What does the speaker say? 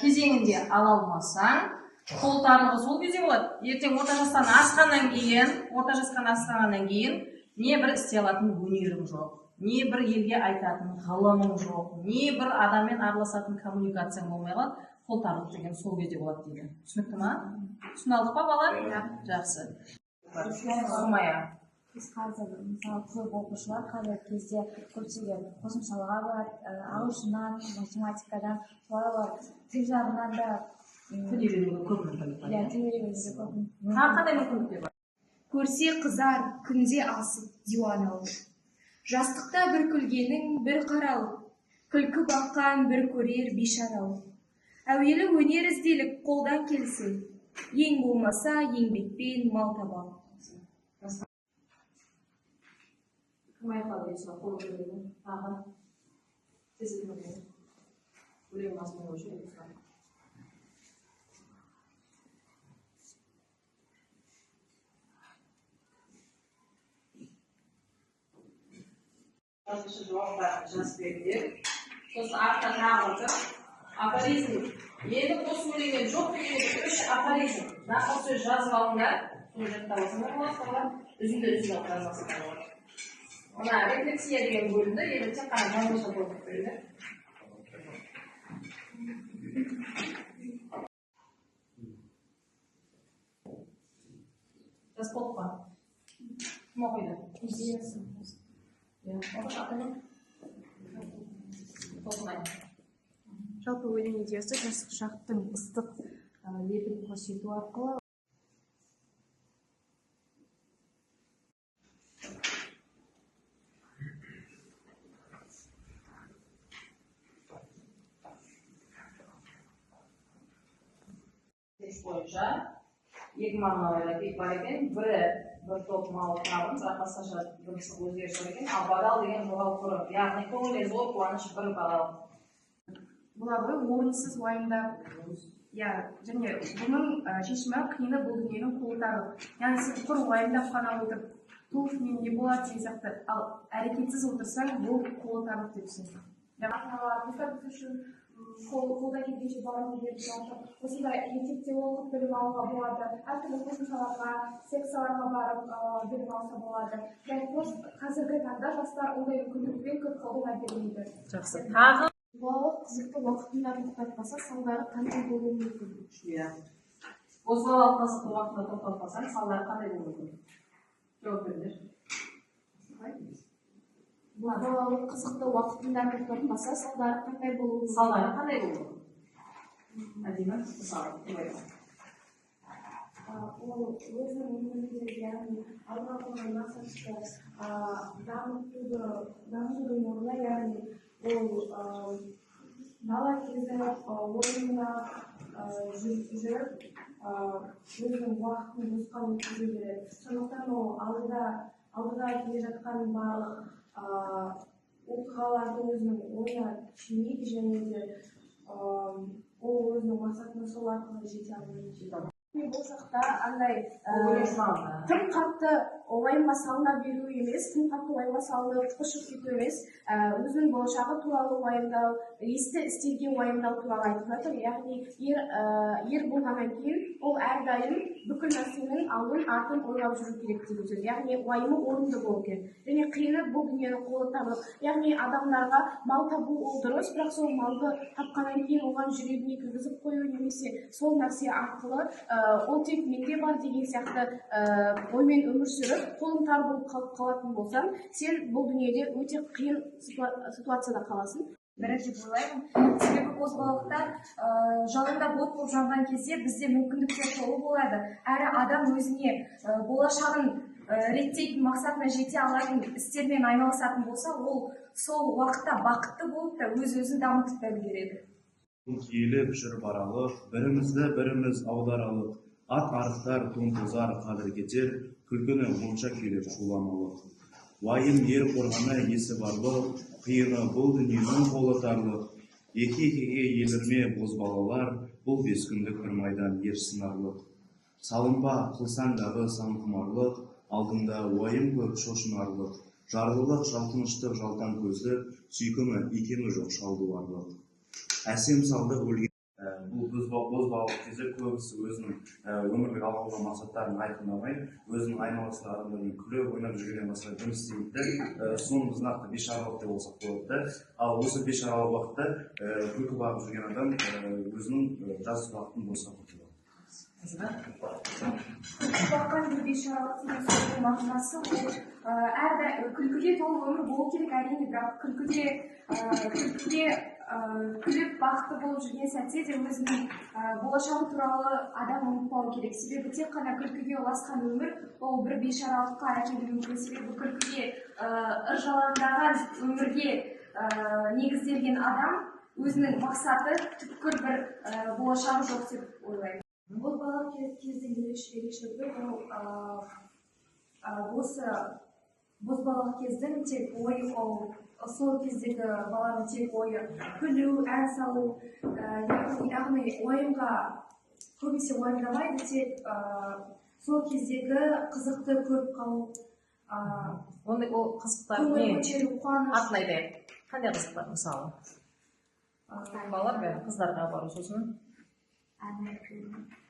кезеңінде ала алмасаң, қолтарлығы сол кезде болады. Ертең орта жастан асқаннан кейін не бір істей алатын өнерің жоқ, не бір елге айтатын ғылымың жоқ, не бір адаммен араласатын коммуникацияң болмай қалады. Қолтарлық деген сол кезде болады дейді. Түсінікті ма? Түсіндік па, бала? Жақсы. Сұрмая. Біз қазір мысалы көп оқушылар қазіргі кезде көптеген қосымшаларға барады, ағылшыннан, математикадан, солай тіл жағынан да тіл үйренуге көп мүмкіндік бар. Тағы қандай мүмкіндіктер бар? Көрсе қызар, күнде асып, диуаналық. Жастықта бір күлгенің бір қаралық, күлкі баққан бір көрер бейшаралық. Әуелі өнер ізделік қолдан келсе, ең болмаса еңбекпен мал табалық. Кім айқалы дейсің, қол көреді, тағы тезілмеді. Өлең мазмұны үшін өтсін. Жазушы жауаптар жазып беріңдер. Сосын артқа тағы отыр. Афоризм. Енді қос өлеңмен жоқ дегенде 3 афоризм. Нақыл сөз жазып алыңдар. Сол жаттап алсаңдар болады, үзінді жазасыңдар болады. Мына рефлексия деген бөлімді енді тек қана жазушы болып береді. Жас болып па? Кім оқиды? Жалпы өлең идеясы жас шақтың ыстық лебін көрсету арқылы бойынша екі мағыналарда бар екен. Бірі бір топ мал қабын, бірақ басқаша дыбыстық өзгеріс бар екен. Ал бадал деген жоғалып тұрып, яғни көңілге зор қуаныш бір бадал. Бұл абай орынсыз уайымдап, және бұның шешімі қиыны бұл дүниенің қолтары. Яғни сіз құр уайымдап қана отырып, туф мен не болады деген сияқты, ал әрекетсіз отырсаң, бұл қолтарлық деп түсінесің. Қолда келгенше барлығын беріп жатыр. Осындай мектепте оқып білім алуға болады, әртүрлі қосымшаларға, секцияларға барып білім алса болады. Қазіргі таңда жастар ондай мүмкіндікпен көп қолдана бермейді. Жақсы. Тағы Балалық қызықты уақытында тоқтатпаса, салдары қандай болуы мүмкін? Қозғалалық қызықты уақытында тоқтатпасаң, салдары қандай болуы мүмкін? Жауап беріңдер. Балалық қызықты уақытында тоқтатпаса, салдары қандай болуы мүмкін? Салдары қандай болуы мүмкін? Әдемі, мысалы, ол өзінің өмірінде, яғни алға қойған мақсатты дамытудың орнына, яғни ол бала кезі ойында жүріп өзінің уақытын босқа өткізе береді. Сондықтан ол алдыда келе жатқан барлық оқиғаларды өзінің ойына түймейді және де ол өзінің мақсатына сол арқылы жете алмайды. Бұл жақта андай тым қатты уайымға салына беру емес, тым қатты уайымға салынып ұшып кету емес, өзінің болашағы туралы уайымдау, есті істерге уайымдау туралы айтып жатыр. Яғни ер болғаннан кейін ол әрдайым бүкіл нәрсенің алдын артын ойлап жүру керек деген сөз. Яғни уайымы орынды болу керек. Және қиыны бұл дүниені қолтарлық. Яғни адамдарға мал табу ол дұрыс, бірақ сол малды тапқаннан кейін оған жүрегіне кіргізіп қою немесе сол нәрсе арқылы ол тек менде бар деген сияқты оймен өмір сүріп, қолың тар болып қалатын болсаң, сен бұл дүниеде өте қиын ситуацияда қаласың. Бірінші ойлаймын, себебі қозғалықта жалында от болып жанған кезде бізде мүмкіндіктер толы болады. Әрі адам өзіне болашағын реттейтін мақсатына жете алатын істермен айналысатын болса, ол сол уақытта бақытты болып та өз-өзін дамытып та үлгереді. Келіп жүр баралық, бірімізді біріміз аударалық, ат арықтар тонтозар қадір кетер, күлкіні монша келіп шуламалық. Уайым ер қорғаны есі барлық, қиыны бұл дүниенің қолы тарлық. Екі-екеге елірме бозбалалар, бұл 5 күндік бір майдан ер сынарлық. Салынба қылсаңдағы сан құмарлық, алдында уайым көп шошынарлық. Жарлылық, жалқыныштық, жалтан көздік, сүйкімі, икемі жоқ шалдуарлық. әсем салды өлген. Бұл бозбалық кезде көбісі өзінің өмірлік алған мақсаттарын айқындамай, өзінің айналасындағы адамдармен күліп ойнап жүргеннен басқа жұмыс істемейді. Соны біз нақты бейшаралық деп болсақ болады. Ал осы бейшаралық уақытта күлкі бағып жүрген адам өзінің жас уақытын босқа құртады. баққан бір бейшаралық деген сөздің мағынасы ол күлкіге толы өмір болу керек әрине, бірақ күлкіде күліп бақытты болып жүрген сәтте де өзінің болашағы туралы адам ұмытпау керек. Себебі тек қана күлкіге ұласқан өмір ол бір бейшаралыққа әкелуі мүмкін. Себебі күлкіге ыржалаңдаған өмірге негізделген адам өзінің мақсаты түпкір бір болашағы жоқ деп ойлаймын. Бозбала кездің ерекшелігі ол осы бозбала кездің тек ойы ол сол кездегі баланың тек ойы күлу, ән салу, яғни ойынға көбінесе уайымдамайды, тек сол кездегі қызықты көріп қалу, Ол қызықтар көңіл не? көтеру, қуаныш. Атын айтайық. Қандай қызықтар мысалы? Балалар мен қыздарға бару сосын